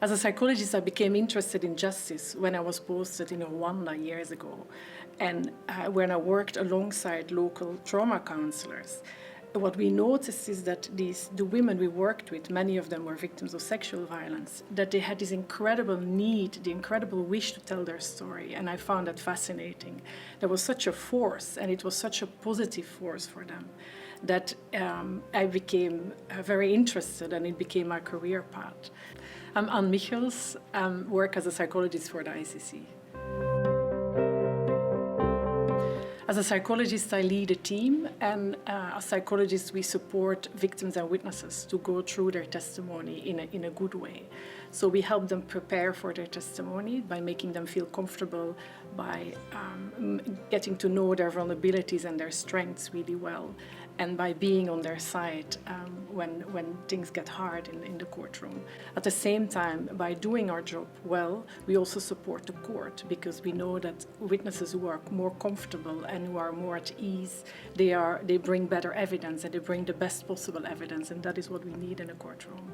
As a psychologist, I became interested in justice when I was posted in Rwanda years ago, and when I worked alongside local trauma counselors. What we noticed is that the women we worked with, many of them were victims of sexual violence, that they had this incredible need, the incredible wish to tell their story, and I found that fascinating. There was such a force, and it was such a positive force for them, that I became very interested, and it became my career path. I'm Anne Michels, work as a psychologist for the ICC. As a psychologist, I lead a team, and as psychologists, we support victims and witnesses to go through their testimony in a good way. So we help them prepare for their testimony by making them feel comfortable, by getting to know their vulnerabilities and their strengths really well, and by being on their side when things get hard in the courtroom. At the same time, by doing our job well, we also support the court, because we know that witnesses who are more comfortable and who are more at ease, they bring better evidence, and they bring the best possible evidence, and that is what we need in a courtroom.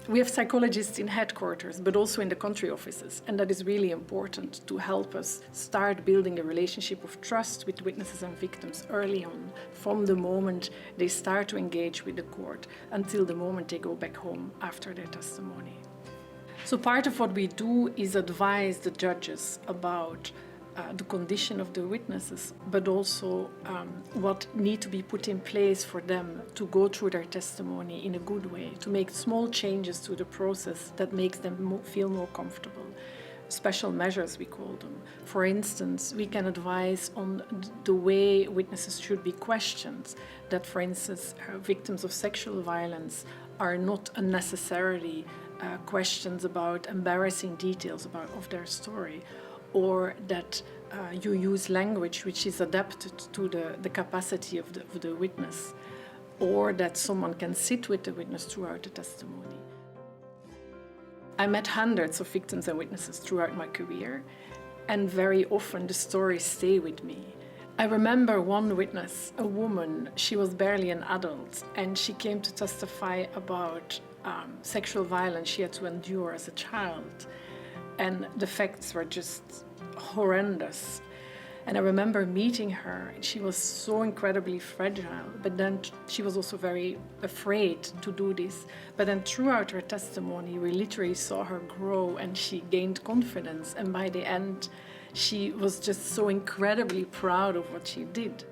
We have psychologists in headquarters, but also in the country offices, and that is really important to help us start building a relationship of trust with witnesses and victims early on, from the moment they start to engage with the court until the moment they go back home after their testimony. So part of what we do is advise the judges about the condition of the witnesses, but also what need to be put in place for them to go through their testimony in a good way, to make small changes to the process that makes them feel more comfortable. Special measures, we call them. For instance, we can advise on the way witnesses should be questioned, that, for instance, victims of sexual violence are not unnecessarily questions about embarrassing details of their story, or that you use language which is adapted to the capacity of the witness, or that someone can sit with the witness throughout the testimony. I met hundreds of victims and witnesses throughout my career, and very often the stories stay with me. I remember one witness, a woman. She was barely an adult, and she came to testify about sexual violence she had to endure as a child. And the facts were just horrendous. And I remember meeting her, and she was so incredibly fragile, but then she was also very afraid to do this. But then throughout her testimony, we literally saw her grow, and she gained confidence. And by the end, she was just so incredibly proud of what she did.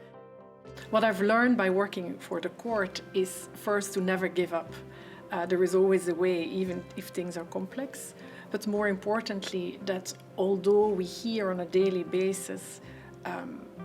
What I've learned by working for the court is, first, to never give up. There is always a way, even if things are complex. But more importantly, that although we hear on a daily basis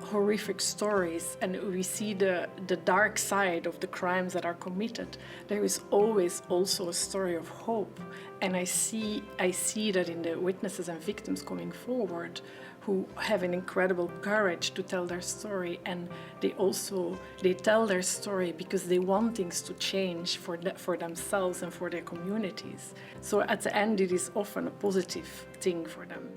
horrific stories, and we see the dark side of the crimes that are committed, there is always also a story of hope. And I see that in the witnesses and victims coming forward, who have an incredible courage to tell their story, and they tell their story because they want things to change for themselves and for their communities. So at the end, it is often a positive thing for them.